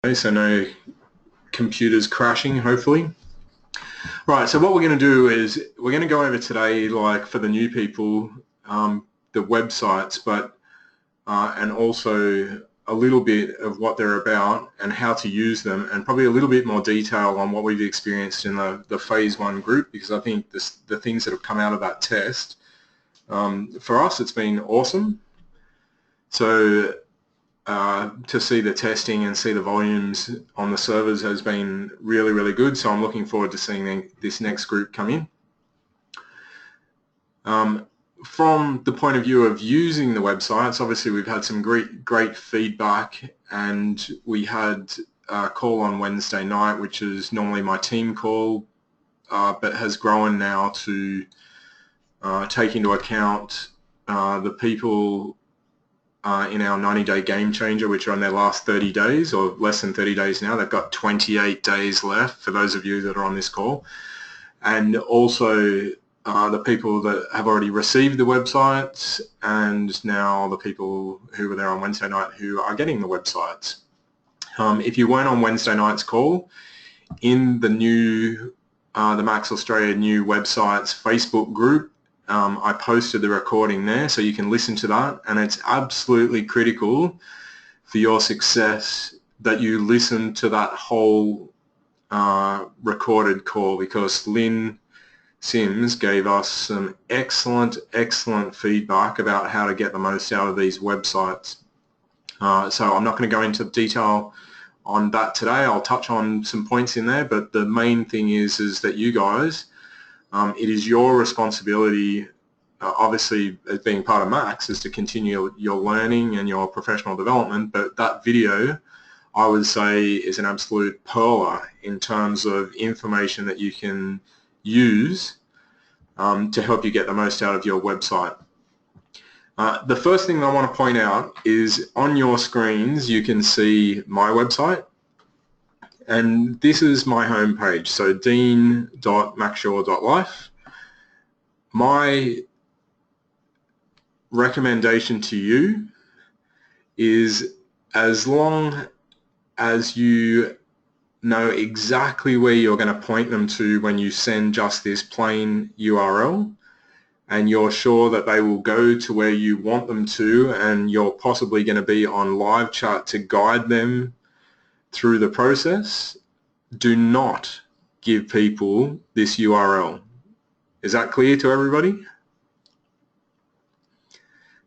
Okay, so no computers crashing, hopefully. Right, so what we're going to do is we're going to go over today, like for the new people, the websites, but and also a little bit of what they're about and how to use them, and probably a little bit more detail on what we've experienced in the phase 1 group, because I think the things that have come out of that test, for us it's been awesome. So to see the testing and see the volumes on the servers has been really, really good. So I'm looking forward to seeing this next group come in. From the point of view of using the websites, obviously we've had some great feedback, and we had a call on Wednesday night, which is normally my team call, but has grown now to take into account the people in our 90-day game changer, which are on their last 30 days or less than 30 days now. They've got 28 days left for those of you that are on this call. And also the people that have already received the websites, and now the people who were there on Wednesday night who are getting the websites. If you weren't on Wednesday night's call, in the new, the Max Australia new websites Facebook group, I posted the recording there, so you can listen to that, and it's absolutely critical for your success that you listen to that whole recorded call, because Lynn Sims gave us some excellent feedback about how to get the most out of these websites. So I'm not going to go into detail on that today. I'll touch on some points in there, but the main thing is that you guys, it is your responsibility, obviously as being part of Max, is to continue your learning and your professional development, but that video, I would say, is an absolute pearler in terms of information that you can use to help you get the most out of your website. The first thing that I want to point out is on your screens you can see my website, and this is my homepage, so dean.maxshaw.life. My recommendation to you is, as long as you know exactly where you're going to point them to when you send just this plain URL, and you're sure that they will go to where you want them to, and you're possibly going to be on live chat to guide them through the process, do not give people this URL. Is that clear to everybody?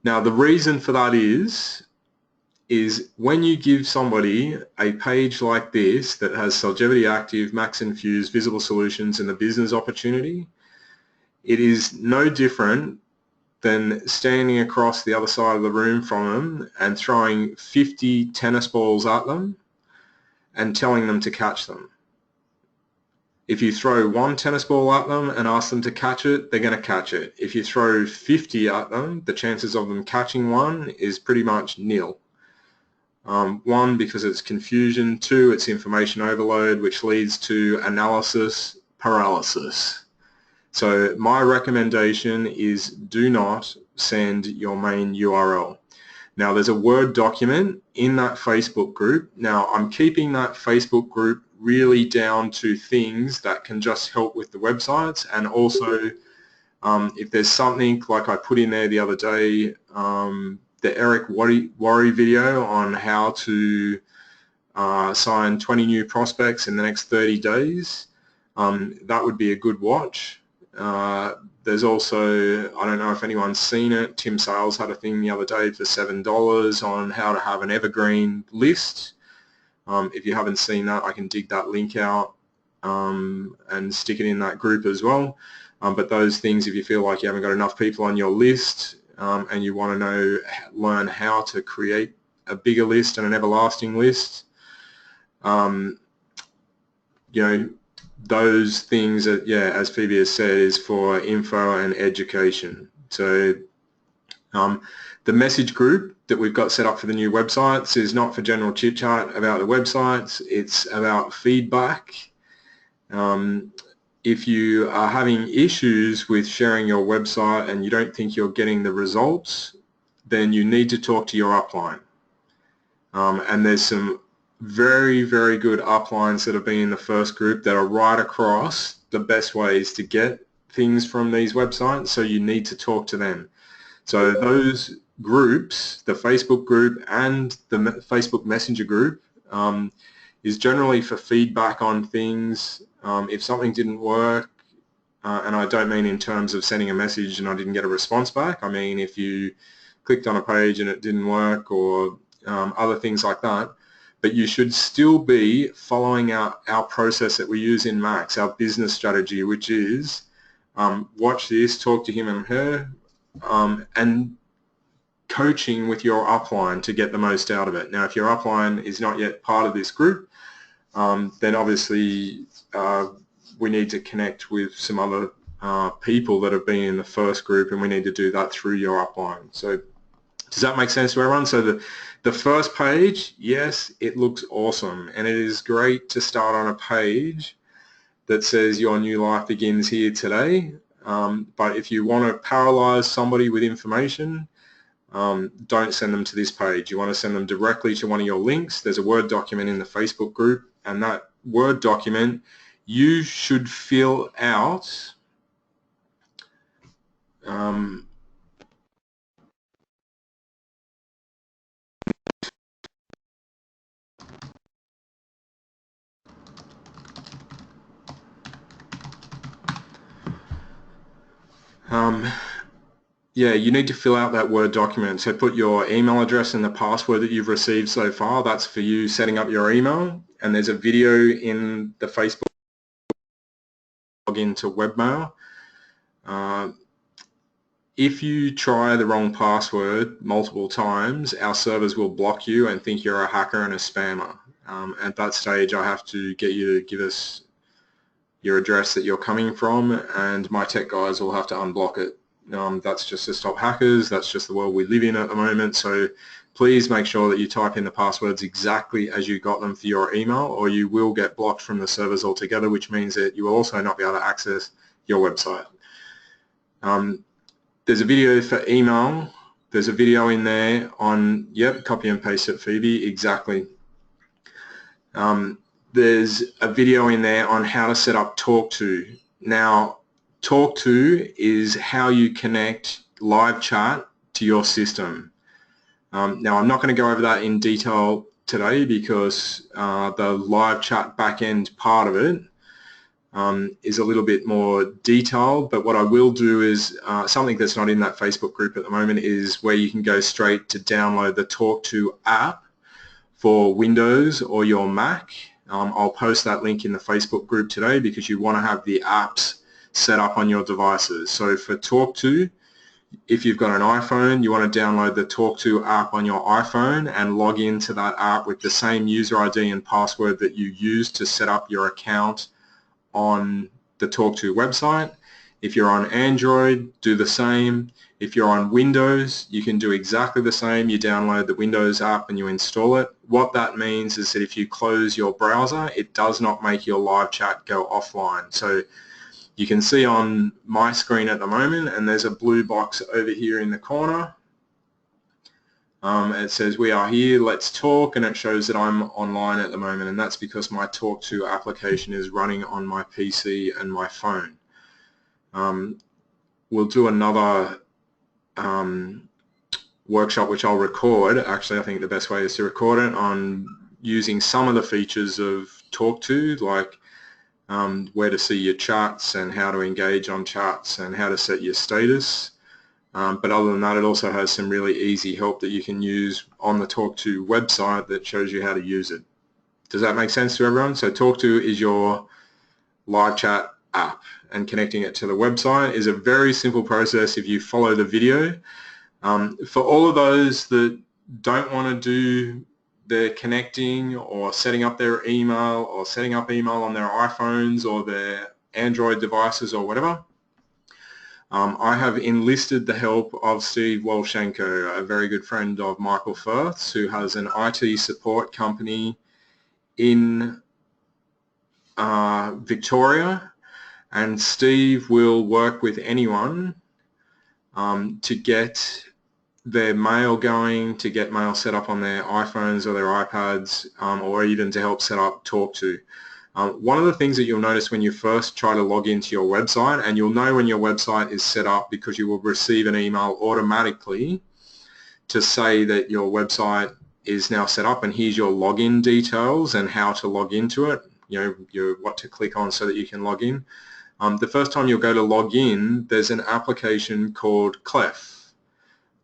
Now the reason for that is when you give somebody a page like this that has Solgevity Active, Max Infuse, Visible Solutions, and the business opportunity, it is no different than standing across the other side of the room from them and throwing 50 tennis balls at them and telling them to catch them. If you throw one tennis ball at them and ask them to catch it, they're going to catch it. If you throw 50 at them, the chances of them catching one is pretty much nil. One, because it's confusion. Two, it's information overload, which leads to analysis paralysis. So my recommendation is do not send your main URL. Now there's a Word document in that Facebook group. Now I'm keeping that Facebook group really down to things that can just help with the websites, and also if there's something like I put in there the other day, the Eric Worre video on how to sign 20 new prospects in the next 30 days, that would be a good watch. There's also, I don't know if anyone's seen it, Tim Sales had a thing the other day for $7 on how to have an evergreen list. If you haven't seen that, I can dig that link out and stick it in that group as well. But those things, if you feel like you haven't got enough people on your list and you want to learn how to create a bigger list and an everlasting list, you know, those things that, yeah, as Phoebe has said, is for info and education. So the message group that we've got set up for the new websites is not for general chit chat about the websites, it's about feedback. If you are having issues with sharing your website and you don't think you're getting the results, then you need to talk to your upline. And there's some very, very good uplines that have been in the first group that are right across the best ways to get things from these websites, so you need to talk to them. So those groups, the Facebook group and the Facebook Messenger group, is generally for feedback on things. If something didn't work, and I don't mean in terms of sending a message and I didn't get a response back, I mean if you clicked on a page and it didn't work, or other things like that. But you should still be following our process that we use in Max, our business strategy, which is watch this, talk to him and her, and coaching with your upline to get the most out of it. Now, if your upline is not yet part of this group, then obviously we need to connect with some other people that have been in the first group, and we need to do that through your upline. So does that make sense to everyone? So the first page, yes, it looks awesome, and it is great to start on a page that says your new life begins here today. But if you want to paralyze somebody with information, don't send them to this page. You want to send them directly to one of your links. There's a Word document in the Facebook group, and that Word document you should fill out yeah, you need to fill out that Word document. So put your email address and the password that you've received so far. That's for you setting up your email. And there's a video in the Facebook login to webmail. If you try the wrong password multiple times, our servers will block you and think you're a hacker and a spammer. At that stage, I have to get you to give us your address that you're coming from, and my tech guys will have to unblock it. That's just to stop hackers. That's just the world we live in at the moment. So please make sure that you type in the passwords exactly as you got them for your email, or you will get blocked from the servers altogether, which means that you will also not be able to access your website. There's a video for email. There's a video in there on, yep, copy and paste it, Phoebe, exactly. There's a video in there on how to set up TalkTo. Now, TalkTo is how you connect live chat to your system. Now, I'm not going to go over that in detail today because the live chat backend part of it is a little bit more detailed, but what I will do is something that's not in that Facebook group at the moment is where you can go straight to download the TalkTo app for Windows or your Mac. I'll post that link in the Facebook group today because you want to have the apps set up on your devices. So for TalkTo, if you've got an iPhone, you want to download the TalkTo app on your iPhone and log into that app with the same user ID and password that you used to set up your account on the TalkTo website. If you're on Android, do the same. If you're on Windows, you can do exactly the same. You download the Windows app and you install it. What that means is that if you close your browser, it does not make your live chat go offline. So you can see on my screen at the moment, and there's a blue box over here in the corner. It says we are here, let's talk, and it shows that I'm online at the moment, and that's because my TalkTo application is running on my PC and my phone. We'll do another workshop which I'll record. Actually, I think the best way is to record it on using some of the features of TalkTo, like where to see your chats and how to engage on chats and how to set your status. But other than that, it also has some really easy help that you can use on the TalkTo website that shows you how to use it. Does that make sense to everyone? So TalkTo is your live chat app, and connecting it to the website is a very simple process if you follow the video. For all of those that don't want to do the connecting or setting up their email or setting up email on their iPhones or their Android devices or whatever, I have enlisted the help of Steve Wolshenko, a very good friend of Michael Firth's, who has an IT support company in Victoria, and Steve will work with anyone to get their mail going, to get mail set up on their iPhones or their iPads, or even to help set up TalkTo. One of the things that you'll notice when you first try to log into your website, and you'll know when your website is set up because you will receive an email automatically to say that your website is now set up and here's your login details and how to log into it, what to click on so that you can log in. The first time you'll go to log in, there's an application called Clef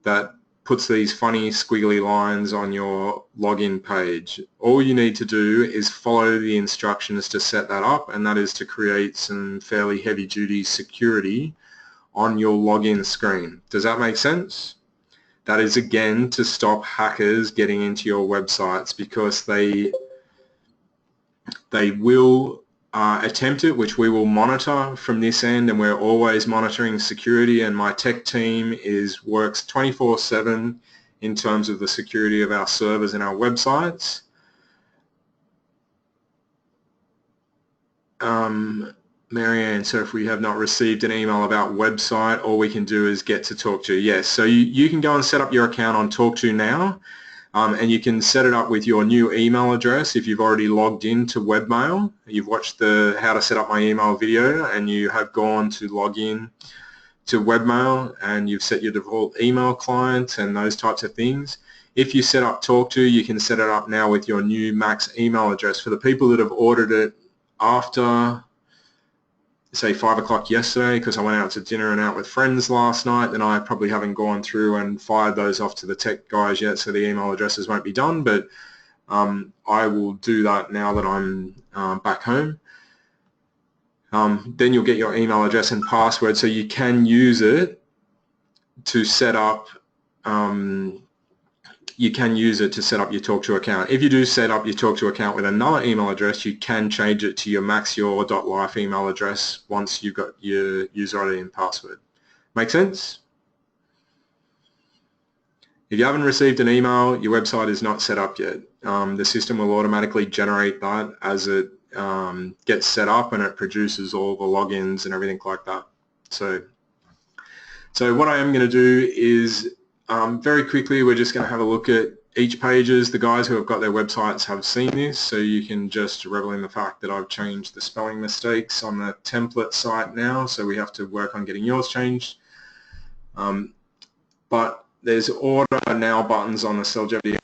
that puts these funny squiggly lines on your login page. All you need to do is follow the instructions to set that up, and that is to create some fairly heavy-duty security on your login screen. Does that make sense? That is, again, to stop hackers getting into your websites, because they will attempt it, which we will monitor from this end, and we're always monitoring security, and my tech team works 24/7 in terms of the security of our servers and our websites. Marianne, so if we have not received an email about website, all we can do is get to TalkTo. Yes, so you can go and set up your account on TalkTo now. And you can set it up with your new email address if you've already logged into webmail. You've watched the how to set up my email video and you have gone to log in to webmail and you've set your default email client and those types of things. If you set up TalkTo, you can set it up now with your new Max email address. For the people that have ordered it after, say, 5 o'clock yesterday, because I went out to dinner and out with friends last night, then I probably haven't gone through and fired those off to the tech guys yet, so the email addresses won't be done, but I will do that now that I'm back home. Then you'll get your email address and password, so you can use it to set up your TalkTo account. If you do set up your TalkTo account with another email address, you can change it to your maxyour.life email address once you've got your user ID and password. Make sense? If you haven't received an email, your website is not set up yet. The system will automatically generate that as it gets set up, and it produces all the logins and everything like that. So what I am going to do is very quickly, we're just going to have a look at each pages. The guys who have got their websites have seen this, so you can just revel in the fact that I've changed the spelling mistakes on the template site now, so we have to work on getting yours changed. But there's order now buttons on the Cellgevity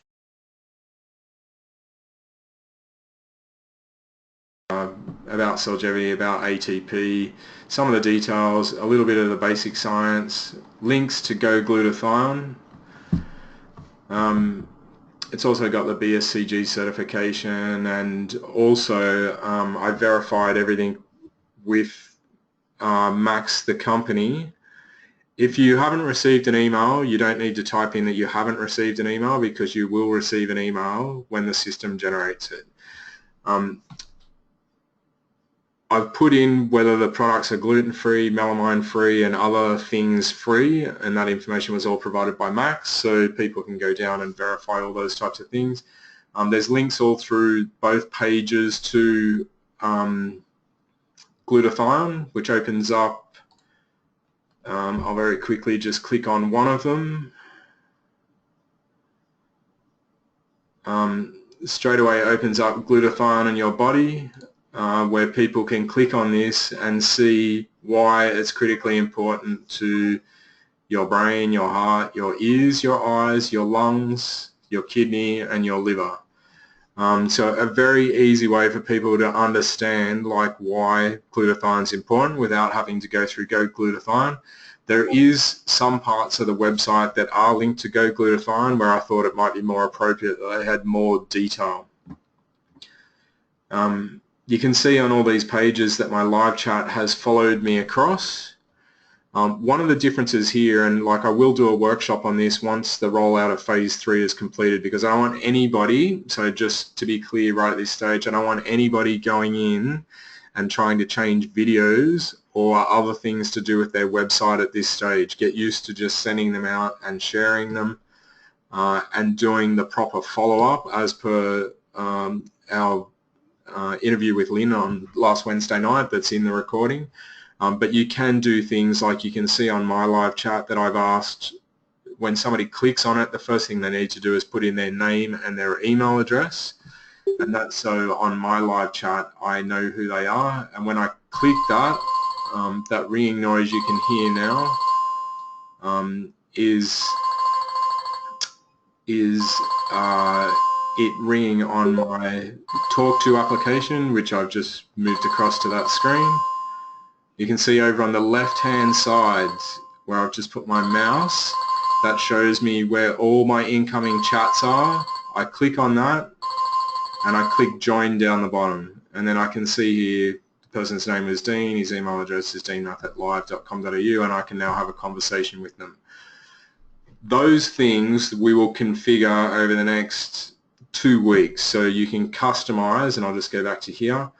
about Cellgevity, about ATP, some of the details, a little bit of the basic science, links to Go-Glutathione. It's also got the BSCG certification, and also I verified everything with Max, the company. If you haven't received an email, you don't need to type in that you haven't received an email, because you will receive an email when the system generates it. I've put in whether the products are gluten-free, melamine-free, and other things free, and that information was all provided by Max, so people can go down and verify all those types of things. There's links all through both pages to glutathione, which opens up, I'll very quickly just click on one of them. Straight away it opens up glutathione in your body, where people can click on this and see why it's critically important to your brain, your heart, your ears, your eyes, your lungs, your kidney, and your liver. So a very easy way for people to understand why glutathione is important without having to go through Go-Glutathione. There is some parts of the website that are linked to Go-Glutathione where I thought it might be more appropriate that they had more detail. You can see on all these pages that my live chat has followed me across. One of the differences here, and I will do a workshop on this once the rollout of phase 3 is completed, because I don't want anybody, so just to be clear right at this stage, I don't want anybody going in and trying to change videos or other things to do with their website at this stage. Get used to just sending them out and sharing them and doing the proper follow-up as per our interview with Lynn on last Wednesday night that's in the recording. But you can do things like you can see on my live chat that I've asked when somebody clicks on it, the first thing they need to do is put in their name and their email address, and that's so on my live chat I know who they are. And when I click that, that ringing noise you can hear now is it ringing on my TalkTo application, which I've just moved across to that screen. You can see over on the left-hand side where I've just put my mouse, that shows me where all my incoming chats are. I click on that and I click join down the bottom, and then I can see here the person's name is Dean, his email address is deanmath@live.com.au, and I can now have a conversation with them. Those things we will configure over the next 2 weeks, so you can customize, and I'll just go back to here.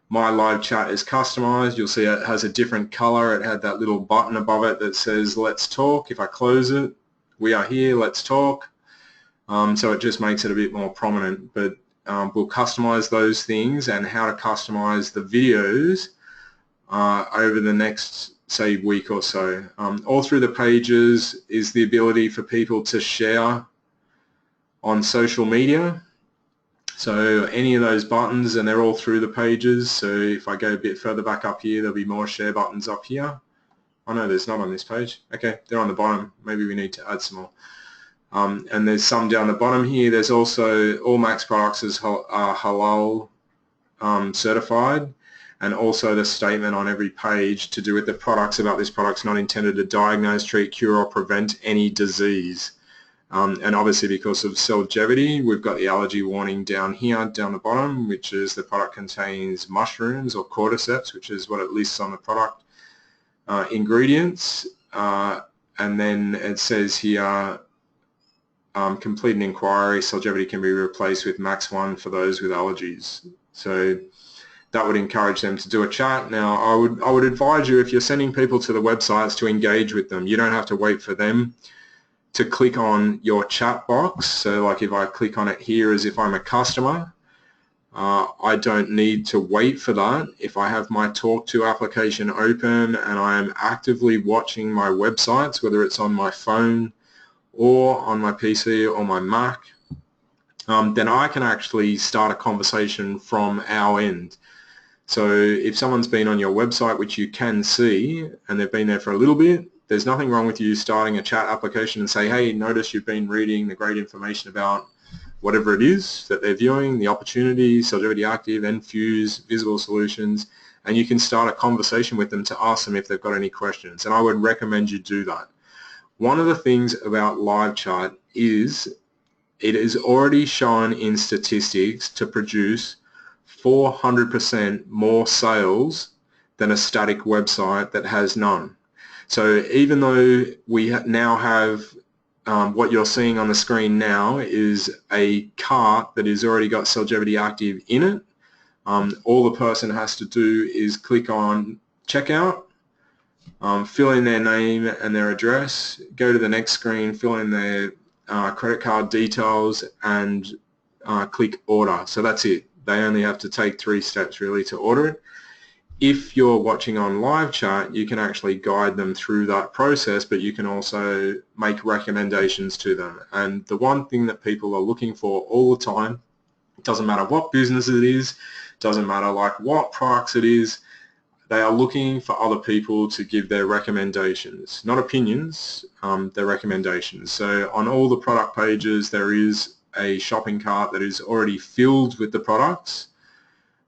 My live chat is customized. You'll see it has a different color. It had that little button above it that says let's talk. If I close it, we are here, let's talk. So it just makes it a bit more prominent, but we'll customize those things, and how to customize the videos over the next, say, week or so. All through the pages is the ability for people to share on social media. So any of those buttons, and they're all through the pages. So if I go a bit further back up here, there'll be more share buttons up here. Oh no, there's not on this page. Okay, they're on the bottom. Maybe we need to add some more. And there's some down the bottom here. There's also all Max products are halal certified, and also the statement on every page to do with the products about this product's not intended to diagnose, treat, cure or prevent any disease. And obviously because of Cellgevity, we've got the allergy warning down here, down the bottom, which is the product contains mushrooms or cordyceps, which is what it lists on the product ingredients. And then it says here, complete an inquiry, Cellgevity can be replaced with Max 1 for those with allergies. So that would encourage them to do a chat. Now I would advise you, if you're sending people to the websites, to engage with them. You don't have to wait for them to click on your chat box. So like if I click on it here as if I'm a customer, I don't need to wait for that. If I have my TalkTo application open and I am actively watching my websites, whether it's on my phone or on my PC or my Mac, then I can actually start a conversation from our end. So if someone's been on your website, which you can see, and they've been there for a little bit, there's nothing wrong with you starting a chat application and say, hey, notice you've been reading the great information about whatever it is that they're viewing, the opportunities, Cellgevity Active, Enfuse, Visible Solutions, and you can start a conversation with them to ask them if they've got any questions. And I would recommend you do that. One of the things about live chat is it is already shown in statistics to produce 400% more sales than a static website that has none. So even though we now have what you're seeing on the screen now is a cart that has already got Cellgevity Active in it, all the person has to do is click on checkout, fill in their name and their address, go to the next screen, fill in their credit card details, and click order. So that's it. They only have to take 3 steps really to order it. If you're watching on live chat, you can actually guide them through that process, but you can also make recommendations to them. And the one thing that people are looking for all the time, it doesn't matter what business it is, doesn't matter like what products it is, they are looking for other people to give their recommendations, not opinions, their recommendations. So on all the product pages, there is a shopping cart that is already filled with the products.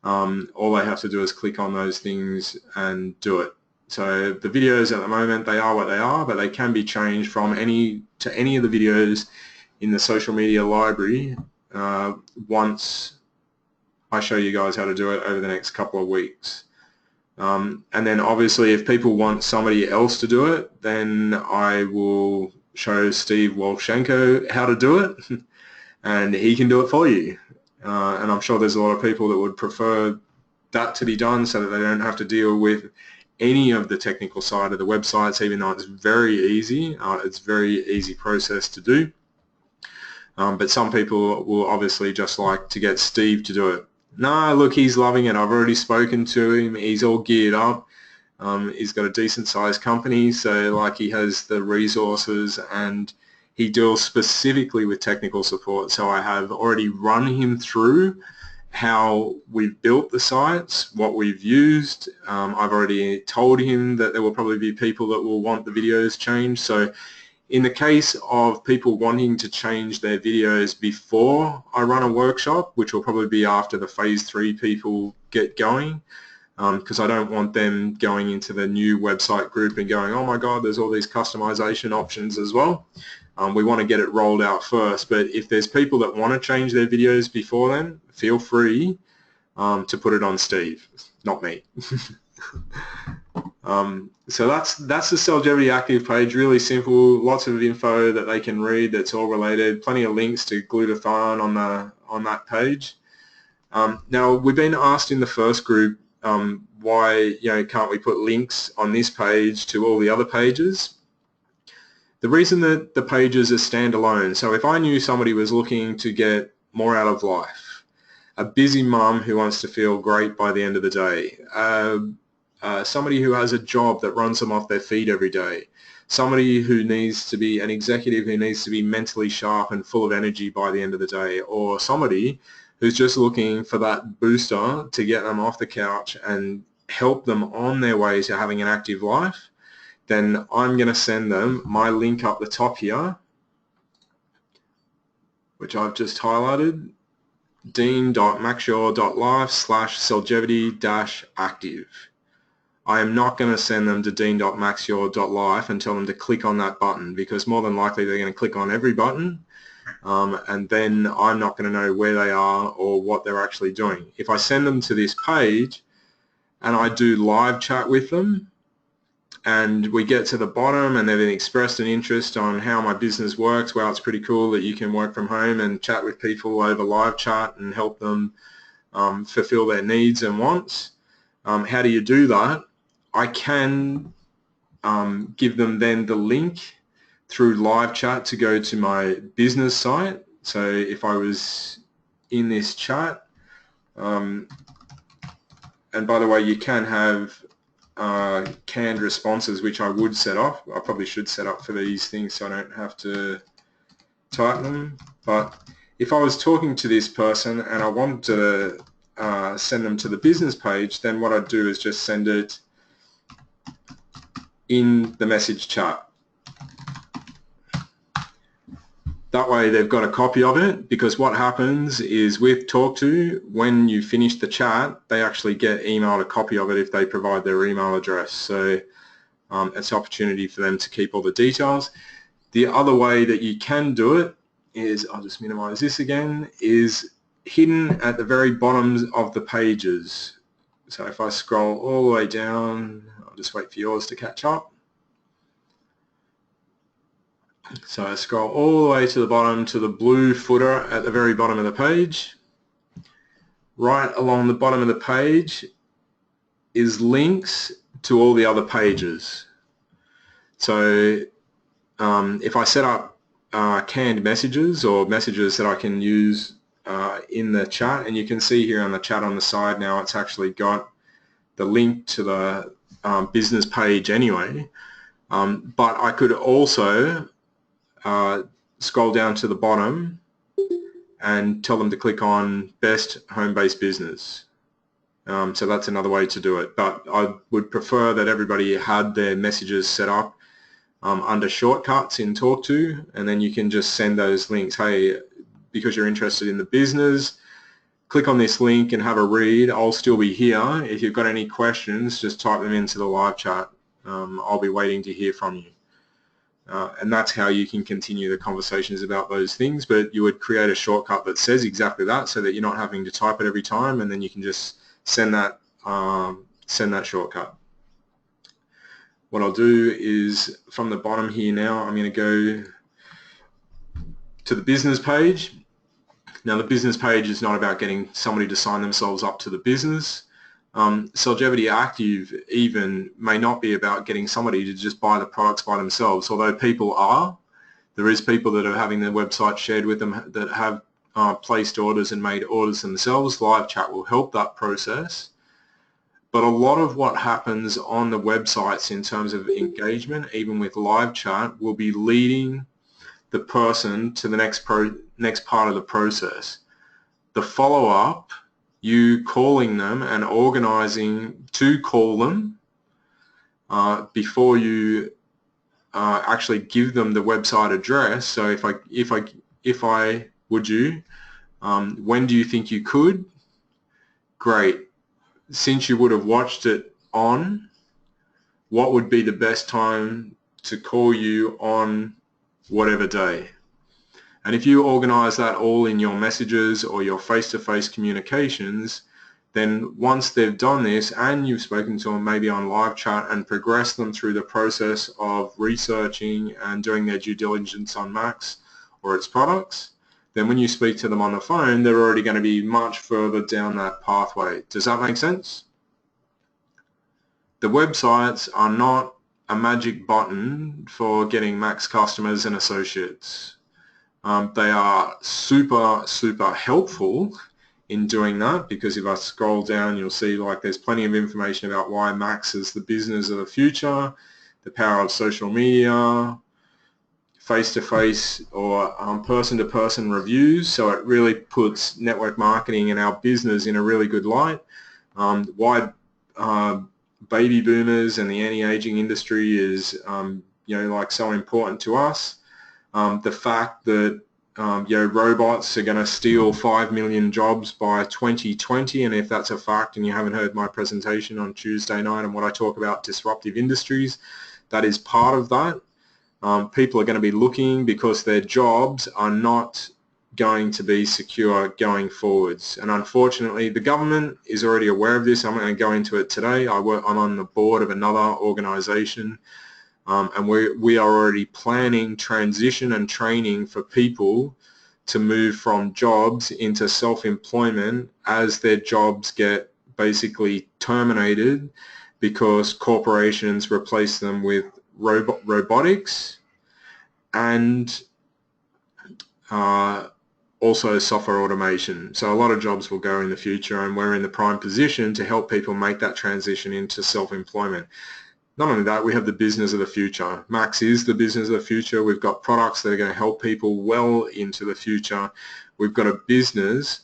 All they have to do is click on those things and do it. So the videos at the moment, they are what they are, but they can be changed from any of the videos in the social media library once I show you guys how to do it over the next couple of weeks. And then obviously if people want somebody else to do it, then I will show Steve Wolfshenko how to do it and he can do it for you. And I'm sure there's a lot of people that would prefer that to be done so that they don't have to deal with any of the technical side of the websites, even though it's very easy. It's a very easy process to do. But some people will obviously just like to get Steve to do it. No, look, he's loving it. I've already spoken to him. He's all geared up. He's got a decent sized company, so like he has the resources and he deals specifically with technical support. So I have already run him through how we've built the sites, what we've used. I've already told him that there will probably be people that will want the videos changed. So in the case of people wanting to change their videos before I run a workshop, which will probably be after the phase 3 people get going, because I don't want them going into the new website group and going, oh my God, there's all these customization options as well. We want to get it rolled out first, but if there's people that want to change their videos before then, feel free to put it on Steve, not me. So that's the Cellgevity Active page, really simple, lots of info that they can read that's all related, plenty of links to glutathione on that page. Now, we've been asked in the first group why can't we put links on this page to all the other pages? The reason that the pages are standalone, so if I knew somebody was looking to get more out of life, a busy mum who wants to feel great by the end of the day, somebody who has a job that runs them off their feet every day, somebody who needs to be an executive who needs to be mentally sharp and full of energy by the end of the day, or somebody who's just looking for that booster to get them off the couch and help them on their way to having an active life, then I'm going to send them my link up the top here, which I've just highlighted, dean.maxyaw.life/cellgevity-active. I am not going to send them to dean.maxyaw.life and tell them to click on that button, because more than likely they're going to click on every button, and then I'm not going to know where they are or what they're actually doing. If I send them to this page and I do live chat with them, and we get to the bottom and they've expressed an interest on how my business works, well, it's pretty cool that you can work from home and chat with people over live chat and help them fulfill their needs and wants. How do you do that? I can give them then the link through live chat to go to my business site. So if I was in this chat, and by the way, you can have canned responses, which I would set up. I probably should set up for these things so I don't have to type them. But if I was talking to this person and I wanted to send them to the business page, then what I'd do is just send it in the message chat. That way they've got a copy of it, because what happens is with TalkTo, when you finish the chat, they actually get emailed a copy of it if they provide their email address. So it's an opportunity for them to keep all the details. The other way that you can do it is, I'll just minimize this again, is hidden at the very bottom of the pages. So if I scroll all the way down, I'll just wait for yours to catch up. So I scroll all the way to the bottom to the blue footer at the very bottom of the page. Right along the bottom of the page is links to all the other pages. So if I set up canned messages or messages that I can use in the chat, and you can see here on the chat on the side now it's actually got the link to the business page anyway, but I could also scroll down to the bottom and tell them to click on Best Home-Based Business. So that's another way to do it, but I would prefer that everybody had their messages set up under shortcuts in TalkTo, and then you can just send those links. Hey, because you're interested in the business, click on this link and have a read. I'll still be here. If you've got any questions, just type them into the live chat. I'll be waiting to hear from you. And that's how you can continue the conversations about those things, but you would create a shortcut that says exactly that, so that you're not having to type it every time, and then you can just send that shortcut. What I'll do is, from the bottom here now, I'm going to go to the business page. Now the business page is not about getting somebody to sign themselves up to the business. Cellgevity Active even may not be about getting somebody to just buy the products by themselves, although people are. There is people that are having their website shared with them that have placed orders and made orders themselves. Live chat will help that process. But a lot of what happens on the websites in terms of engagement, even with live chat, will be leading the person to the next part of the process. The follow-up, you calling them and organizing to call them before you actually give them the website address. So if I would you, when do you think you could? Great. Since you would have watched it on, what would be the best time to call you on whatever day? And if you organize that all in your messages or your face-to-face communications, then once they've done this and you've spoken to them maybe on live chat and progressed them through the process of researching and doing their due diligence on Max or its products, then when you speak to them on the phone, they're already going to be much further down that pathway. Does that make sense? The websites are not a magic button for getting Max customers and associates. They are super, super helpful in doing that, because if I scroll down, you'll see like there's plenty of information about why Max is the business of the future, the power of social media, face-to-face or person-to-person reviews. So it really puts network marketing and our business in a really good light. Why baby boomers and the anti-aging industry is like so important to us. The fact that robots are going to steal 5 million jobs by 2020, and if that's a fact and you haven't heard my presentation on Tuesday night and what I talk about disruptive industries, that is part of that. People are going to be looking because their jobs are not going to be secure going forwards. And unfortunately, the government is already aware of this. I'm not going to go into it today. I'm on the board of another organization. And we are already planning transition and training for people to move from jobs into self-employment as their jobs get basically terminated because corporations replace them with robotics and also software automation. So a lot of jobs will go in the future, and we're in the prime position to help people make that transition into self-employment. Not only that, we have the business of the future. Max is the business of the future. We've got products that are going to help people well into the future. We've got a business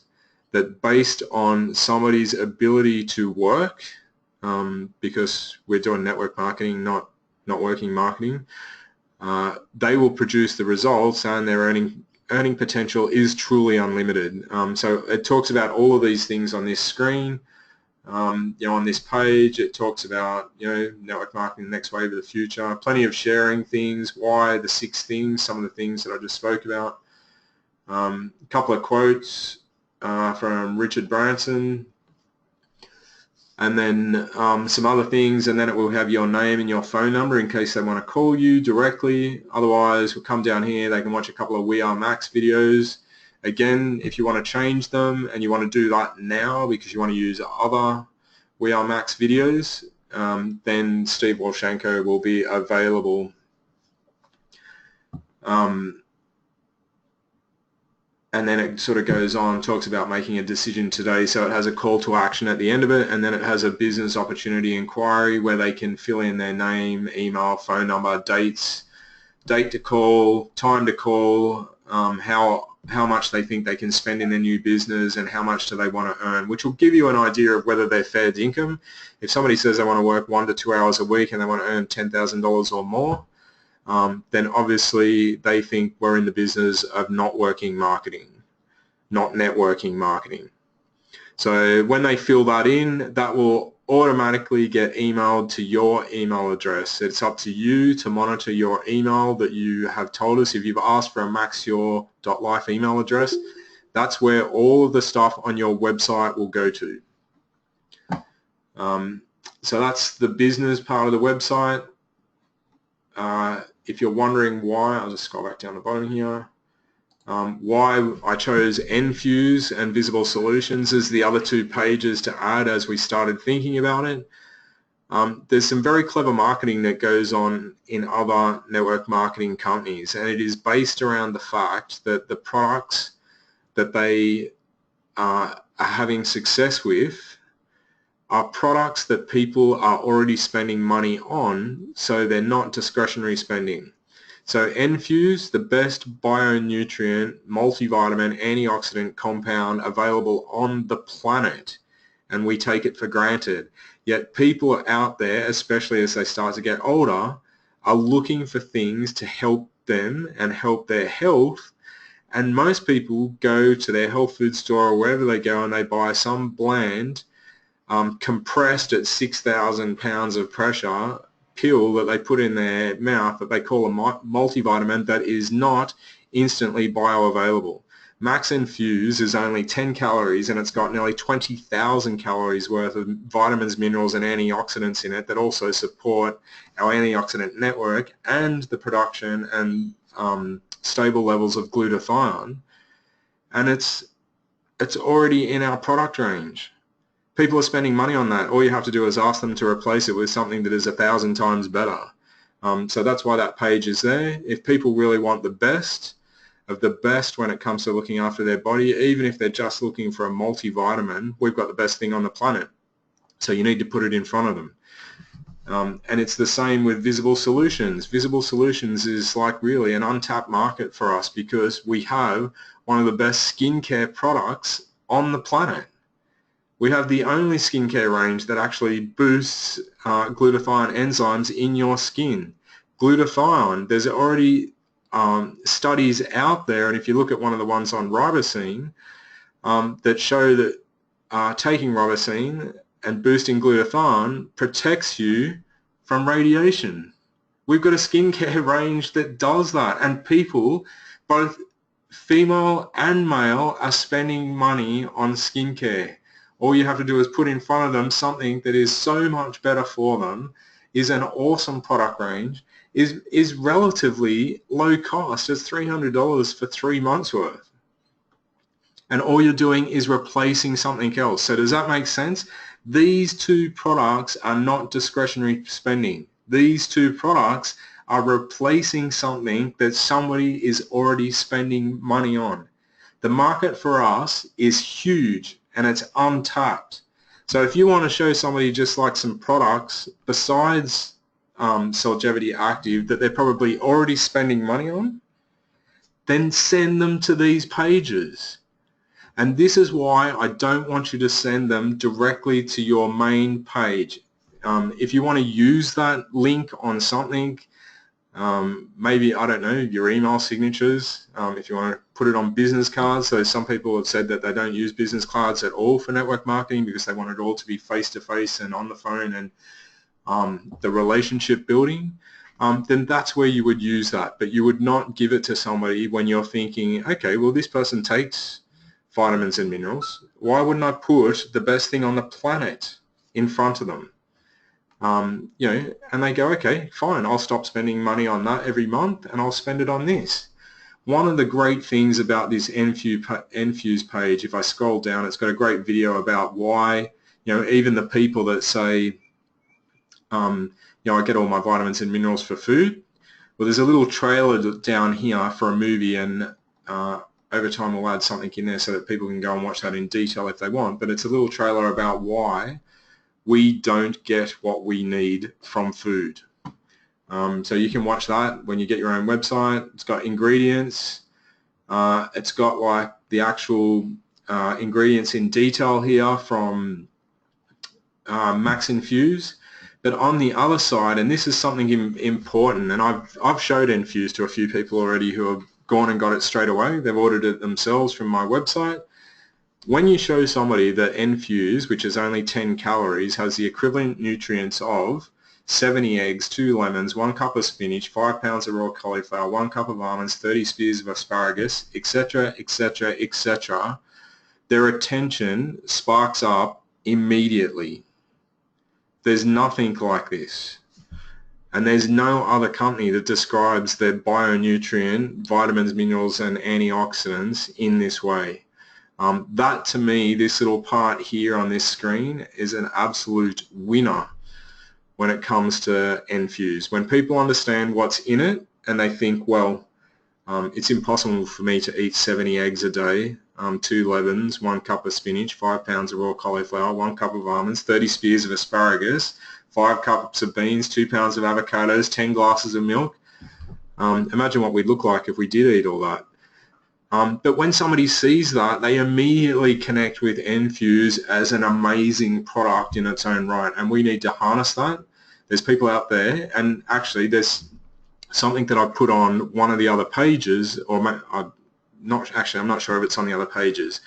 that, based on somebody's ability to work, because we're doing network marketing, not working marketing, they will produce the results, and their earning potential is truly unlimited. So it talks about all of these things on this screen. On this page, it talks about network marketing, the next wave of the future. Plenty of sharing things. Why? The 6 things. Some of the things that I just spoke about. A couple of quotes from Richard Branson, and then some other things, and then it will have your name and your phone number in case they want to call you directly. Otherwise, we'll come down here. They can watch a couple of We Are Max videos. Again, if you want to change them and you want to do that now because you want to use other We Are Max videos, then Steve Wolfshanko will be available. And then it sort of goes on, talks about making a decision today. So it has a call to action at the end of it, and then it has a business opportunity inquiry where they can fill in their name, email, phone number, date to call, time to call, how much they think they can spend in their new business, and how much do they want to earn, which will give you an idea of whether they're fair dinkum. If somebody says they want to work 1 to 2 hours a week and they want to earn $10,000 or more, then obviously they think we're in the business of not working marketing, not networking marketing. So when they fill that in, that will automatically get emailed to your email address. It's up to you to monitor your email that you have told us. If you've asked for a maxyour.life email address, that's where all of the stuff on your website will go to. So that's the business part of the website. If you're wondering why, I'll just scroll back down the bottom here, why I chose Enfuse and Visible Solutions as the other 2 pages to add as we started thinking about it. There's some very clever marketing that goes on in other network marketing companies, and it is based around the fact that the products that they are having success with are products that people are already spending money on, so they're not discretionary spending. So Enfuse, the best bionutrient, multivitamin, antioxidant compound available on the planet, and we take it for granted. Yet people out there, especially as they start to get older, are looking for things to help them and help their health. And most people go to their health food store or wherever they go and they buy some bland, compressed at 6,000 pounds of pressure pill that they put in their mouth that they call a multivitamin that is not instantly bioavailable. Max Enfuse is only 10 calories and it's got nearly 20,000 calories worth of vitamins, minerals and antioxidants in it that also support our antioxidant network and the production and stable levels of glutathione, and it's already in our product range. People are spending money on that. All you have to do is ask them to replace it with something that is 1,000 times better. So that's why that page is there. If people really want the best of the best when it comes to looking after their body, even if they're just looking for a multivitamin, we've got the best thing on the planet. So you need to put it in front of them. And it's the same with Visible Solutions. Visible Solutions is like really an untapped market for us because we have one of the best skincare products on the planet. We have the only skincare range that actually boosts glutathione enzymes in your skin. Glutathione, there's already studies out there, and if you look at one of the ones on ribosine, that show that taking ribosine and boosting glutathione protects you from radiation. We've got a skincare range that does that, and people, both female and male, are spending money on skincare. All you have to do is put in front of them something that is so much better for them, is an awesome product range, is relatively low cost. It's $300 for 3 months worth. And all you're doing is replacing something else. So does that make sense? These two products are not discretionary spending. These two products are replacing something that somebody is already spending money on. The market for us is huge and it's untapped. So if you want to show somebody just like some products besides Solgevity Active that they're probably already spending money on, then send them to these pages. And this is why I don't want you to send them directly to your main page. If you want to use that link on something, maybe, I don't know, your email signatures, if you want to put it on business cards. So some people have said that they don't use business cards at all for network marketing because they want it all to be face-to-face and on the phone and the relationship building, then that's where you would use that. But you would not give it to somebody when you're thinking, okay, well, this person takes vitamins and minerals. Why wouldn't I put the best thing on the planet in front of them? You know, and they go, okay, fine, I'll stop spending money on that every month and I'll spend it on this. One of the great things about this Enfuse page, if I scroll down, it's got a great video about why, you know, even the people that say, you know, I get all my vitamins and minerals for food. Well, there's a little trailer down here for a movie, and over time we'll add something in there so that people can go and watch that in detail if they want, but it's a little trailer about why we don't get what we need from food. So you can watch that when you get your own website. It's got ingredients. It's got like the actual ingredients in detail here from Max Enfuse. But on the other side, and this is something important, and I've showed Enfuse to a few people already who have gone and got it straight away. They've ordered it themselves from my website. When you show somebody that Enfuse, which is only 10 calories, has the equivalent nutrients of 70 eggs, 2 lemons, 1 cup of spinach, 5 pounds of raw cauliflower, 1 cup of almonds, 30 spears of asparagus, etc., etc., etc., their attention sparks up immediately. There's nothing like this. And there's no other company that describes their bionutrient, vitamins, minerals, and antioxidants in this way. That, to me, this little part here on this screen is an absolute winner when it comes to Enfuse. When people understand what's in it and they think, well, it's impossible for me to eat 70 eggs a day, 2 lemons, 1 cup of spinach, 5 pounds of raw cauliflower, 1 cup of almonds, 30 spears of asparagus, 5 cups of beans, 2 pounds of avocados, 10 glasses of milk. Imagine what we'd look like if we did eat all that. But when somebody sees that, they immediately connect with Enfuse as an amazing product in its own right, and we need to harness that. There's people out there, and actually there's something that I put on one of the other pages, or I'm not sure if it's on the other pages.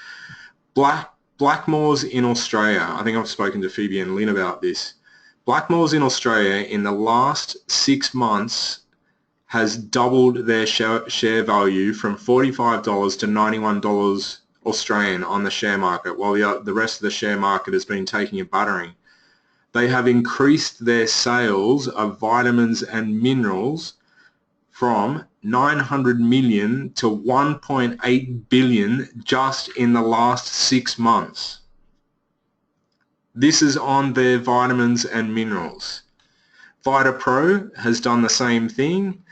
Blackmores in Australia, I think I've spoken to Phoebe and Lynn about this. Blackmores in Australia in the last 6 months has doubled their share value from $45 to $91 Australian on the share market, while the rest of the share market has been taking a battering. They have increased their sales of vitamins and minerals from 900 million to 1.8 billion just in the last 6 months. This is on their vitamins and minerals. VitaPro has done the same thing,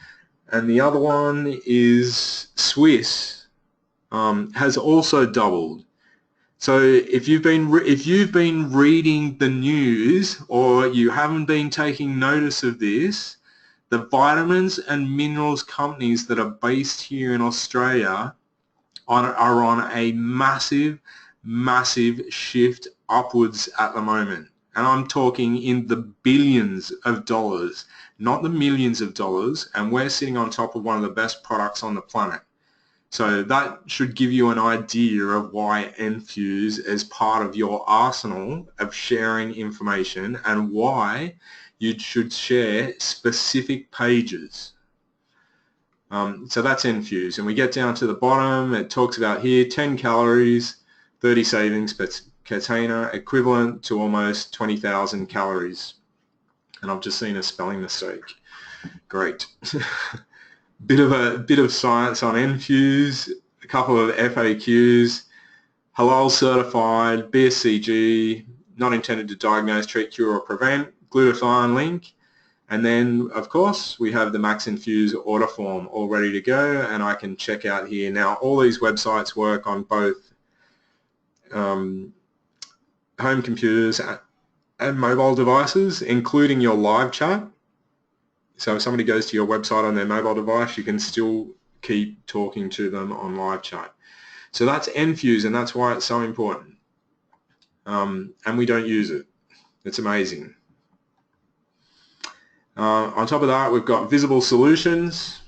and the other one is Swiss, has also doubled. So if you've been reading the news, or you haven't been taking notice of this, the vitamins and minerals companies that are based here in Australia are on a massive shift upwards at the moment. And I'm talking in the billions of dollars, not the millions of dollars, and we're sitting on top of one of the best products on the planet. So that should give you an idea of why Enfuse is part of your arsenal of sharing information, and why you should share specific pages. So that's Enfuse, and we get down to the bottom. It talks about here 10 calories, 30 savings per container, equivalent to almost 20,000 calories. And I've just seen a spelling mistake. Great. bit of science on Enfuse, a couple of FAQs, halal certified, BSCG, not intended to diagnose, treat, cure or prevent, glutathione link, and then of course we have the Max Enfuse order form all ready to go, and I can check out here. Now all these websites work on both home computers and mobile devices, including your live chat. So if somebody goes to your website on their mobile device, you can still keep talking to them on live chat. So that's Enfuse, and that's why it's so important. And we don't use it. It's amazing. On top of that, we've got Visible Solutions.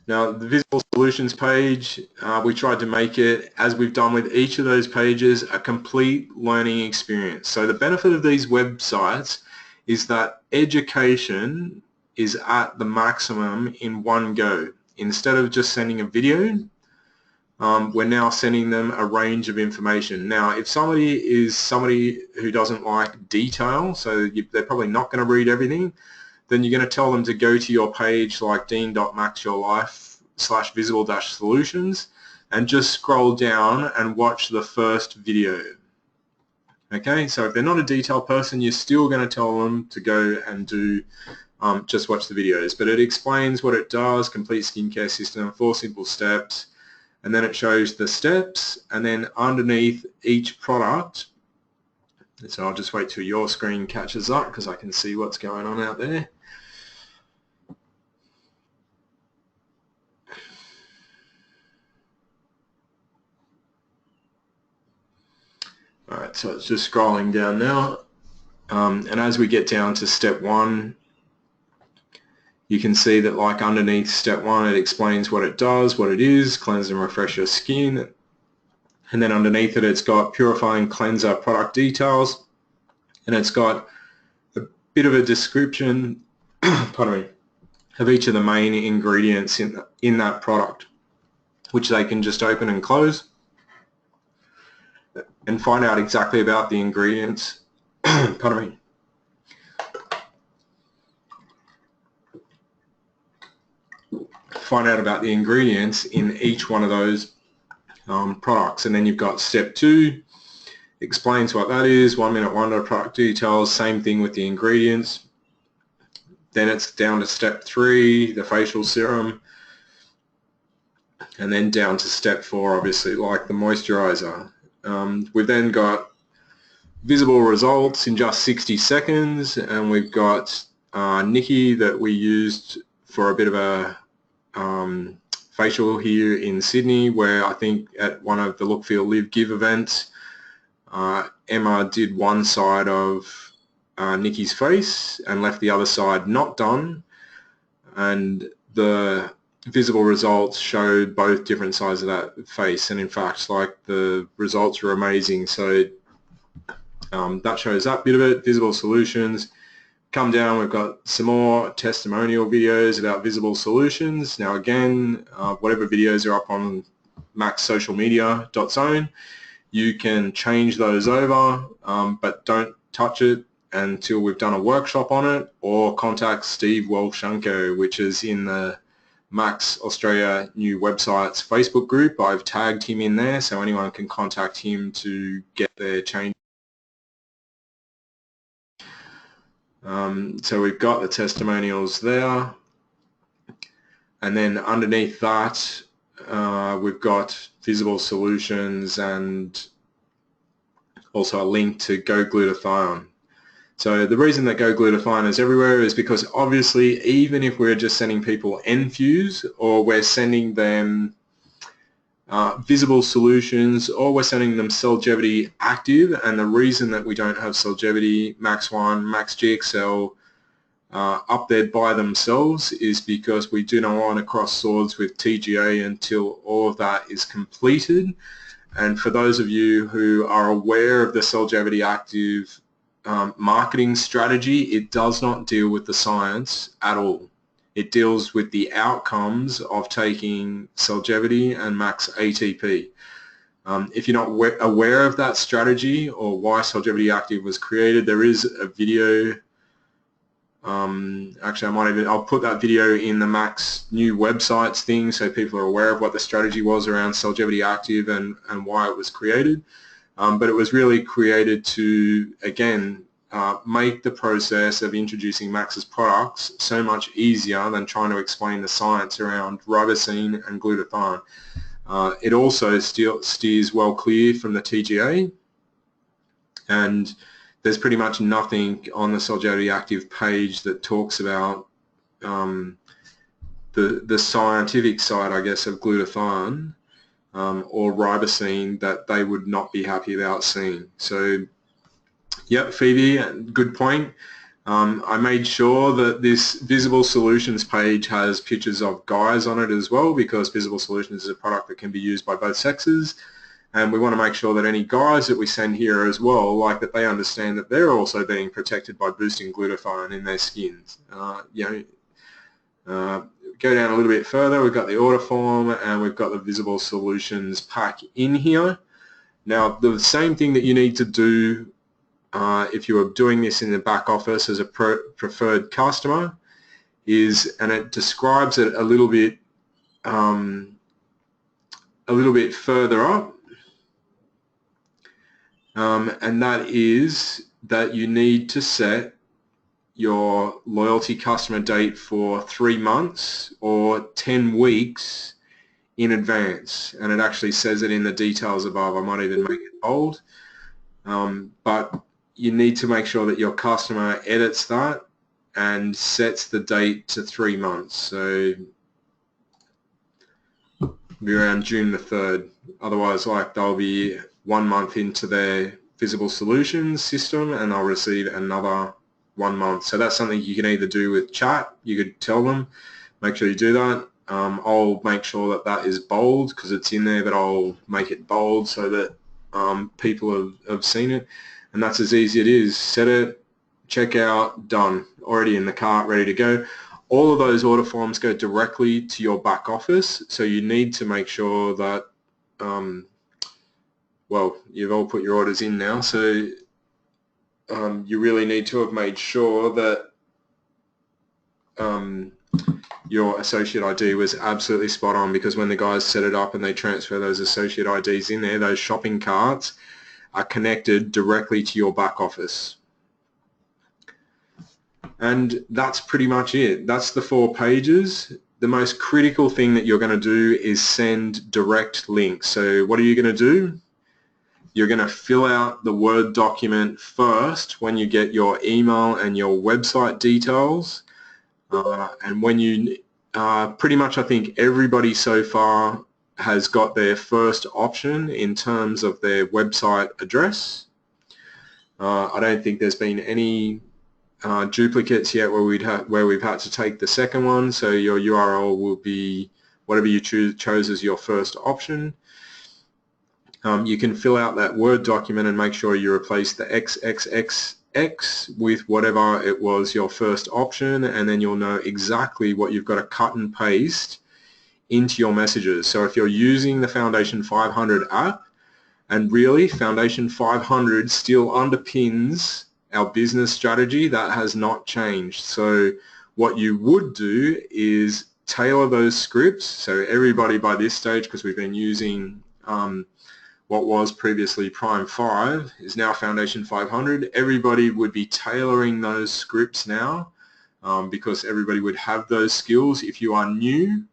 Now, the Visible Solutions page, we tried to make it, as we've done with each of those pages, a complete learning experience. So the benefit of these websites is that education is at the maximum in one go. Instead of just sending a video, we're now sending them a range of information. Now, if somebody is somebody who doesn't like detail, so they're probably not going to read everything, then you're going to tell them to go to your page like dean.maxyourlife/visible-solutions and just scroll down and watch the first video. Okay, so if they're not a detailed person, you're still going to tell them to go and do just watch the videos. But it explains what it does, complete skincare system, 4 simple steps, and then it shows the steps, and then underneath each product. So I'll just wait till your screen catches up because I can see what's going on out there. Alright, so it's just scrolling down now, and as we get down to step 1, you can see that like underneath step 1 it explains what it does, what it is, cleanse and refresh your skin, and then underneath it it's got purifying cleanser product details, and it's got a bit of a description pardon me, of each of the main ingredients in that product, which they can just open and close and find out exactly about the ingredients. Pardon me. Find out about the ingredients in each one of those products. And then you've got step 2, explains what that is, 1 minute wonder, product details, same thing with the ingredients. Then it's down to step 3, the facial serum, and then down to step 4, obviously, like the moisturizer. We've then got visible results in just 60 seconds, and we've got Nikki that we used for a bit of a facial here in Sydney, where I think at one of the Look, Feel, Live, Give events, Emma did one side of Nikki's face and left the other side not done, and the visible results showed both different sides of that face, and in fact, like, the results were amazing. So that shows that bit of it. Visible solutions. Come down, we've got some more testimonial videos about visible solutions. Now again, whatever videos are up on maxsocialmedia.zone, you can change those over, but don't touch it until we've done a workshop on it, or contact Steve Wolfshanko, which is in the Max Australia New Websites Facebook group. I've tagged him in there, so anyone can contact him to get their change. So we've got the testimonials there, and then underneath that we've got visible solutions and also a link to Go Glutathione. So the reason that Go Glutathione is everywhere is because obviously, even if we're just sending people Enfuse, or we're sending them visible solutions, or we're sending them Cellgevity Active, and the reason that we don't have Cellgevity, Max1, Max GXL up there by themselves is because we do not want to cross swords with TGA until all of that is completed. And for those of you who are aware of the Cellgevity Active marketing strategy, it does not deal with the science at all. It deals with the outcomes of taking Cellgevity and Max ATP. If you're not aware of that strategy or why Cellgevity Active was created, there is a video. Actually, I'll put that video in the Max New Websites thing, so people are aware of what the strategy was around Cellgevity Active and why it was created. But it was really created to, again, make the process of introducing Max's products so much easier than trying to explain the science around ribosine and glutathione. It also steers well clear from the TGA, and there's pretty much nothing on the Cellgevity Active page that talks about the scientific side, I guess, of glutathione or ribosine that they would not be happy about seeing. So, yep, Phoebe, good point. I made sure that this Visible Solutions page has pictures of guys on it as well, because Visible Solutions is a product that can be used by both sexes, and we want to make sure that any guys that we send here as well, like, that they understand that they're also being protected by boosting glutathione in their skins. Go down a little bit further, we've got the order form and we've got the Visible Solutions pack in here. Now, the same thing that you need to do if you are doing this in the back office as a preferred customer is, and it describes it a little bit further up, and that is that you need to set your loyalty customer date for 3 months or 10 weeks in advance, and it actually says it in the details above. I might even make it bold, but you need to make sure that your customer edits that and sets the date to 3 months. So it'll be around June the 3rd. Otherwise, like, they'll be 1 month into their Visible Solutions system and they'll receive another 1 month. So that's something you can either do with chat. You could tell them, make sure you do that. I'll make sure that that is bold because it's in there, but I'll make it bold so that people have seen it. And that's as easy as it is. Set it, check out, done. Already in the cart, ready to go. All of those order forms go directly to your back office, so you need to make sure that, well, you've all put your orders in now, so you really need to have made sure that your associate ID was absolutely spot on, because when the guys set it up and they transfer those associate IDs in there, those shopping carts are connected directly to your back office. And that's pretty much it. That's the 4 pages. The most critical thing that you're going to do is send direct links. So what are you going to do? You're going to fill out the Word document first when you get your email and your website details. And when you, pretty much I think everybody so far has got their first option in terms of their website address. I don't think there's been any duplicates yet where we've had to take the second one, so your URL will be whatever you chose as your first option. You can fill out that Word document and make sure you replace the XXXX with whatever it was your first option, and then you'll know exactly what you've got to cut and paste into your messages. So if you're using the Foundation 500 app, and really Foundation 500 still underpins our business strategy, that has not changed. So what you would do is tailor those scripts. So everybody by this stage, because we've been using what was previously Prime 5 is now Foundation 500. Everybody would be tailoring those scripts now because everybody would have those skills. If you are new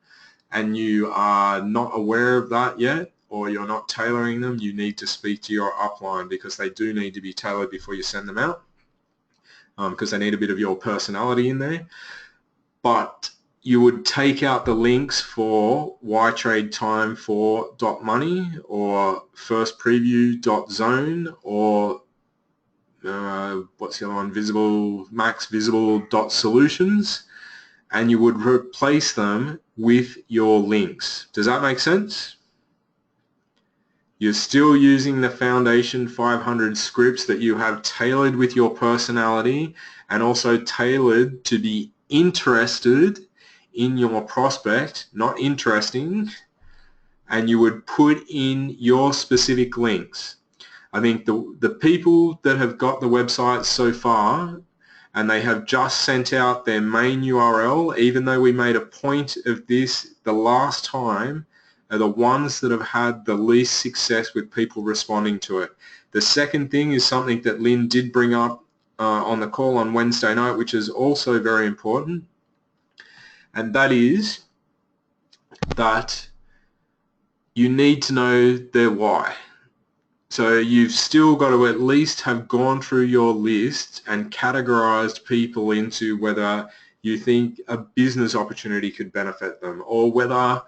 and you are not aware of that yet, or you're not tailoring them, you need to speak to your upline, because they do need to be tailored before you send them out, because they need a bit of your personality in there. But you would take out the links for ytradetime4.money or firstpreview.zone or what's the other one, maxvisible.solutions, and you would replace them with your links. Does that make sense? You're still using the Foundation 500 scripts that you have tailored with your personality and also tailored to be interested in your prospect, not interesting, and you would put in your specific links. I think the people that have got the website so far and they have just sent out their main URL, even though we made a point of this the last time, are the ones that have had the least success with people responding to it. The second thing is something that Lynn did bring up on the call on Wednesday night, which is also very important, and that is that you need to know their why. So you've still got to at least have gone through your list and categorized people into whether you think a business opportunity could benefit them, or whether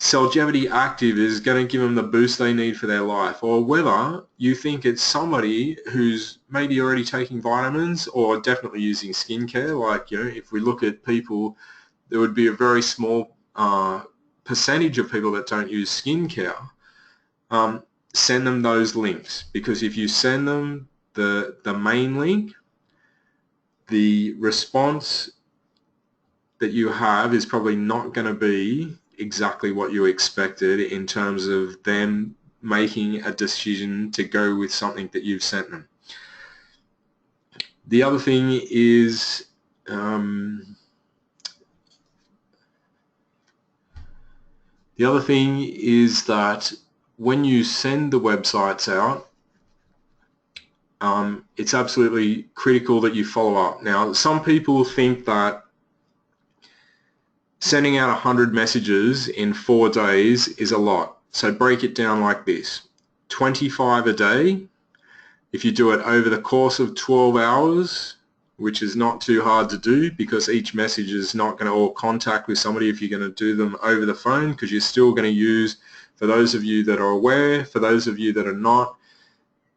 Cellgevity Active is going to give them the boost they need for their life, or whether you think it's somebody who's maybe already taking vitamins or definitely using skincare. Like, you know, if we look at people, there would be a very small percentage of people that don't use skincare. Send them those links, because if you send them the main link, the response that you have is probably not going to be exactly what you expected in terms of them making a decision to go with something that you've sent them. The other thing is that when you send the websites out, it's absolutely critical that you follow up. Now, some people think that sending out 100 messages in 4 days is a lot. So break it down like this. 25 a day. If you do it over the course of 12 hours, which is not too hard to do, because each message is not going to all contact with somebody if you're going to do them over the phone, because you're still going to use, for those of you that are aware, for those of you that are not,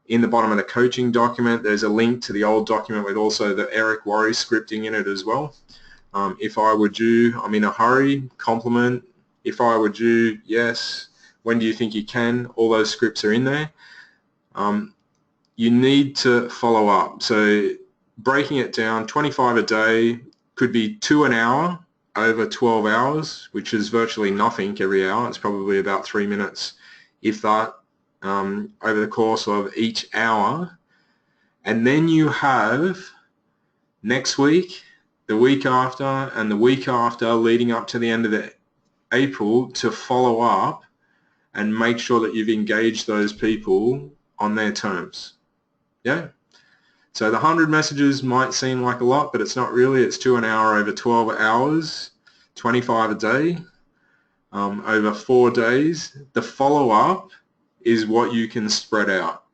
in the bottom of the coaching document, there's a link to the old document with also the Eric Worre scripting in it as well. If I were you, I'm in a hurry, compliment. If I were you, yes. When do you think you can? All those scripts are in there. You need to follow up. So breaking it down, 25 a day, could be 2 an hour over 12 hours, which is virtually nothing every hour. It's probably about 3 minutes, if that, over the course of each hour. And then you have next week, the week after, and the week after, leading up to the end of April, to follow up and make sure that you've engaged those people on their terms. Yeah? So the 100 messages might seem like a lot, but it's not really. It's 2 an hour over 12 hours, 25 a day, over 4 days. The follow-up is what you can spread out.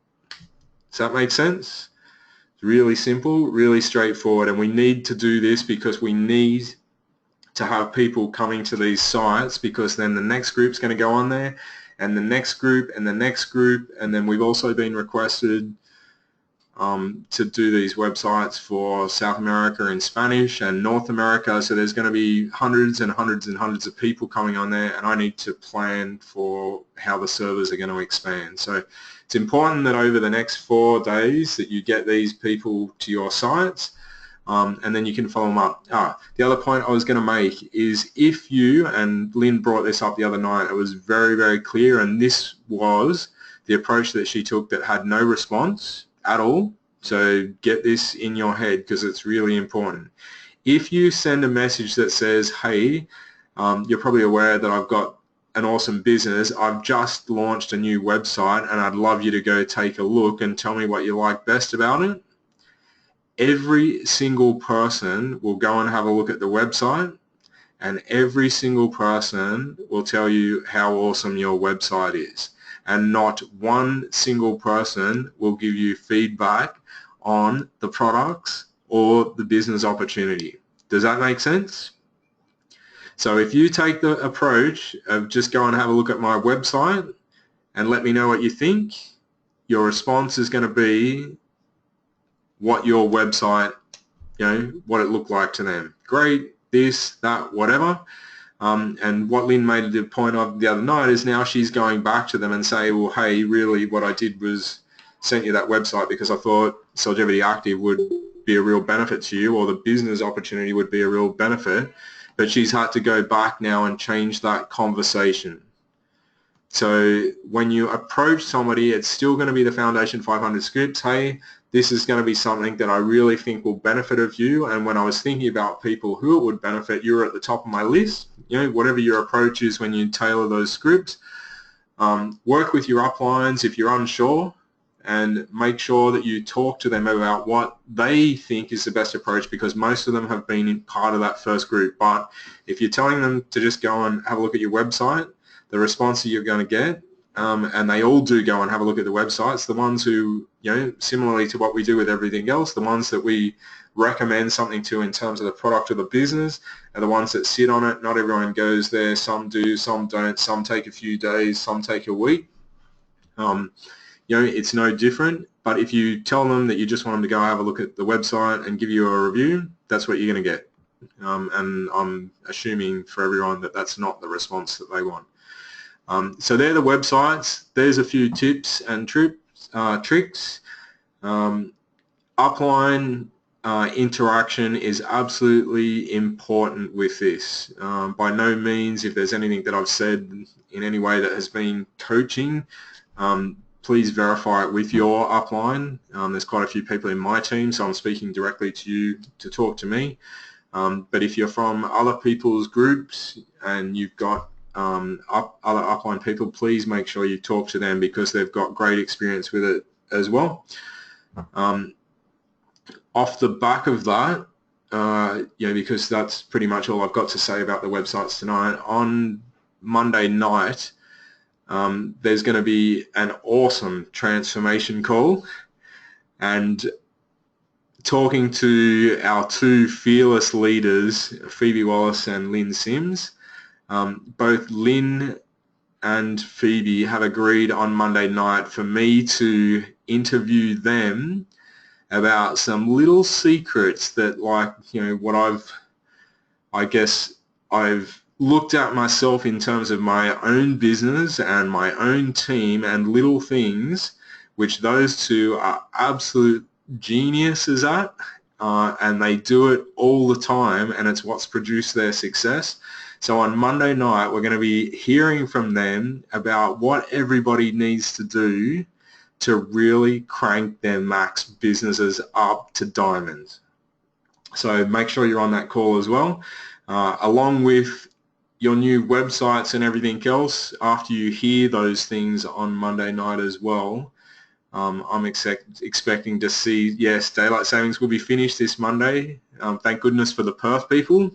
Does that make sense? It's really simple, really straightforward, and we need to do this because we need to have people coming to these sites, because then the next group's going to go on there, and the next group, and the next group, and then we've also been requested to do these websites for South America in Spanish and North America, so there's going to be hundreds and hundreds and hundreds of people coming on there, and I need to plan for how the servers are going to expand. So it's important that over the next 4 days that you get these people to your sites, and then you can follow them up. The other point I was going to make is, if you, and Lynn brought this up the other night, it was very, very clear, and this was the approach that she took that had no response at all. So get this in your head because it's really important. If you send a message that says, hey, you're probably aware that I've got an awesome business, I've just launched a new website and I'd love you to go take a look and tell me what you like best about it. Every single person will go and have a look at the website, and every single person will tell you how awesome your website is. And not one single person will give you feedback on the products or the business opportunity. Does that make sense? So if you take the approach of just go and have a look at my website and let me know what you think, your response is going to be what your website, what it looked like to them. Great, this, that, whatever. And what Lynn made the point of the other night is now she's going back to them and say, well, hey, really what I did was sent you that website because I thought Solgevity Active would be a real benefit to you, or the business opportunity would be a real benefit. But she's had to go back now and change that conversation. So when you approach somebody, it's still going to be the Foundation 500 scripts. Hey, this is going to be something that I really think will benefit of you. And when I was thinking about people who it would benefit, you were at the top of my list. Whatever your approach is when you tailor those scripts, work with your uplines if you're unsure, and make sure that you talk to them about what they think is the best approach, because most of them have been in part of that first group. But if you're telling them to just go and have a look at your website, the response that you're going to get, and they all do go and have a look at the websites, the ones who, similarly to what we do with everything else, the ones that we recommend something to in terms of the product or the business are the ones that sit on it. Not everyone goes there. Some do, some don't. Some take a few days, some take a week. It's no different. But if you tell them that you just want them to go have a look at the website and give you a review, that's what you're going to get. And I'm assuming for everyone that that's not the response that they want. So they're the websites. There's a few tips and tricks. Upline interaction is absolutely important with this. By no means, if there's anything that I've said in any way that has been coaching, please verify it with your upline. There's quite a few people in my team, so I'm speaking directly to you to talk to me. But if you're from other people's groups and you've got other upline people, please make sure you talk to them because they've got great experience with it as well. Off the back of that, because that's pretty much all I've got to say about the websites tonight. On Monday night, there's going to be an awesome transformation call, and talking to our two fearless leaders, Phoebe Wallace and Lynn Sims. Both Lynn and Phoebe have agreed on Monday night for me to interview them about some little secrets that, what I've looked at myself in terms of my own business and my own team, and little things which those two are absolute geniuses at, and they do it all the time, and it's what's produced their success. So on Monday night, we're going to be hearing from them about what everybody needs to do to really crank their max businesses up to diamonds. So make sure you're on that call as well, along with your new websites and everything else. After you hear those things on Monday night as well, I'm expecting to see, yes, daylight savings will be finished this Monday. Thank goodness for the Perth people.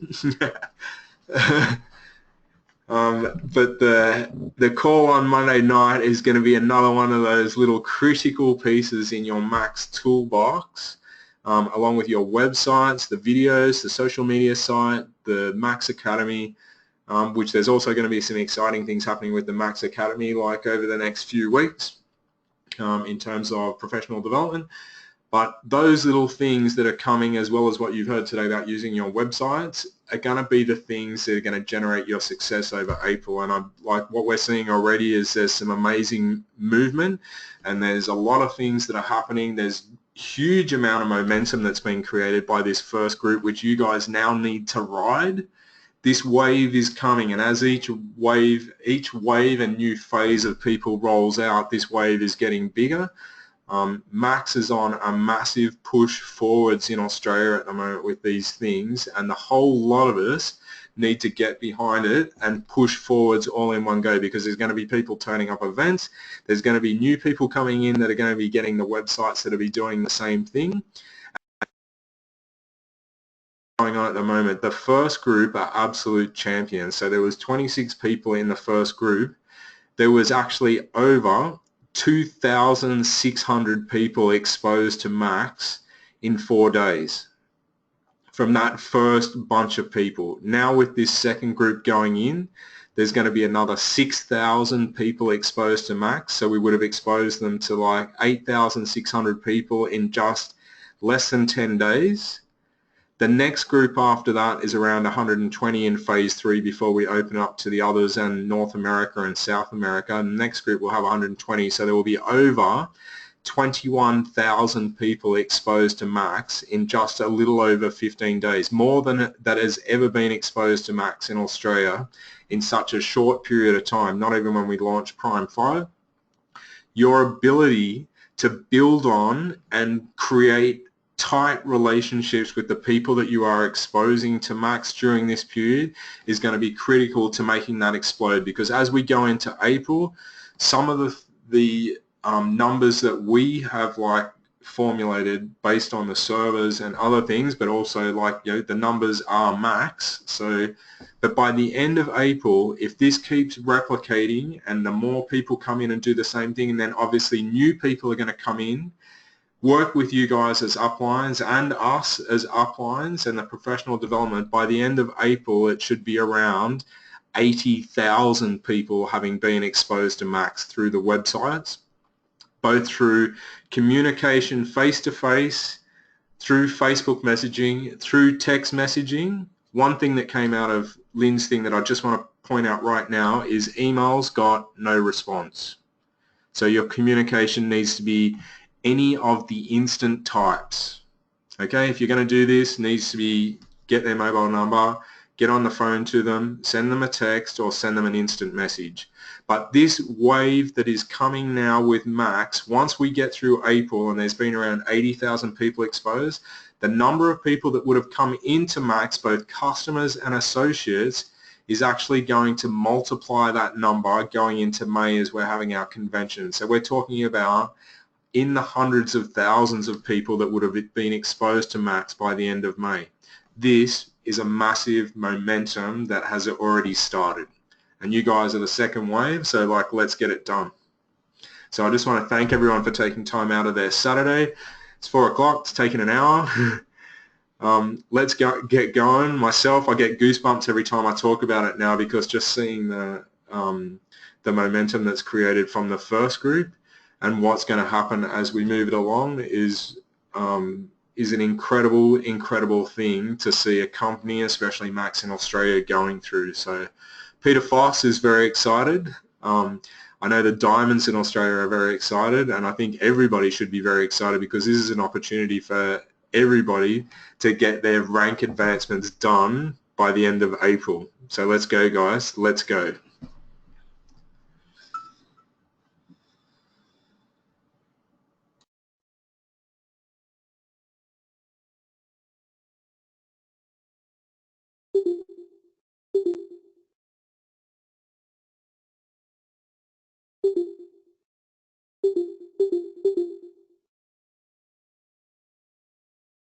But the call on Monday night is going to be another one of those little critical pieces in your Max toolbox, along with your websites, the videos, the social media site, the Max Academy, which there's also going to be some exciting things happening with the Max Academy like over the next few weeks in terms of professional development. But those little things that are coming, as well as what you've heard today about using your websites, are going to be the things that are going to generate your success over April. And I'm like, what we're seeing already is there's some amazing movement, and there's a lot of things that are happening. There's huge amount of momentum that's been created by this first group, which you guys now need to ride. This wave is coming, and as each wave and new phase of people rolls out, this wave is getting bigger. Max is on a massive push forwards in Australia at the moment with these things, and the whole lot of us need to get behind it and push forwards all in one go, because there's going to be people turning up events, there's going to be new people coming in that are going to be getting the websites that will be doing the same thing. Going on at the moment, the first group are absolute champions. So there was 26 people in the first group. There was actually over 2,600 people exposed to Max in 4 days from that first bunch of people. Now with this second group going in, there's going to be another 6,000 people exposed to Max. So we would have exposed them to like 8,600 people in just less than 10 days. The next group after that is around 120 in phase 3 before we open up to the others and North America and South America. And the next group will have 120, so there will be over 21,000 people exposed to Max in just a little over 15 days, more than that has ever been exposed to Max in Australia in such a short period of time, not even when we launched Prime 5. Your ability to build on and create tight relationships with the people that you are exposing to Max during this period is going to be critical to making that explode, because as we go into April, some of the numbers that we have like formulated based on the servers and other things, but also like, you know, the numbers are Max. So but by the end of April, if this keeps replicating and the more people come in and do the same thing, and then obviously new people are going to come in, work with you guys as uplines and us as uplines and the professional development, by the end of April it should be around 80,000 people having been exposed to Max through the websites, both through communication face-to-face, through Facebook messaging, through text messaging. One thing that came out of Lynn's thing that I just want to point out right now is emails got no response. So your communication needs to be any of the instant types. Okay, if you're going to do this, needs to be get their mobile number, get on the phone to them, send them a text or send them an instant message. But this wave that is coming now with Max, once we get through April and there's been around 80,000 people exposed, the number of people that would have come into Max, both customers and associates, is actually going to multiply that number going into May as we're having our convention. So we're talking about in the hundreds of thousands of people that would have been exposed to Max by the end of May. This is a massive momentum that has already started. And you guys are the second wave, so like, let's get it done. So I just want to thank everyone for taking time out of their Saturday. It's 4 o'clock, it's taken an hour. Let's get going. Myself, I get goosebumps every time I talk about it now, because just seeing the momentum that's created from the first group and what's going to happen as we move it along is an incredible thing to see a company, especially Max in Australia, going through. So Peter Foss is very excited. I know the Diamonds in Australia are very excited, and I think everybody should be very excited, because this is an opportunity for everybody to get their rank advancements done by the end of April. So let's go, guys. Let's go.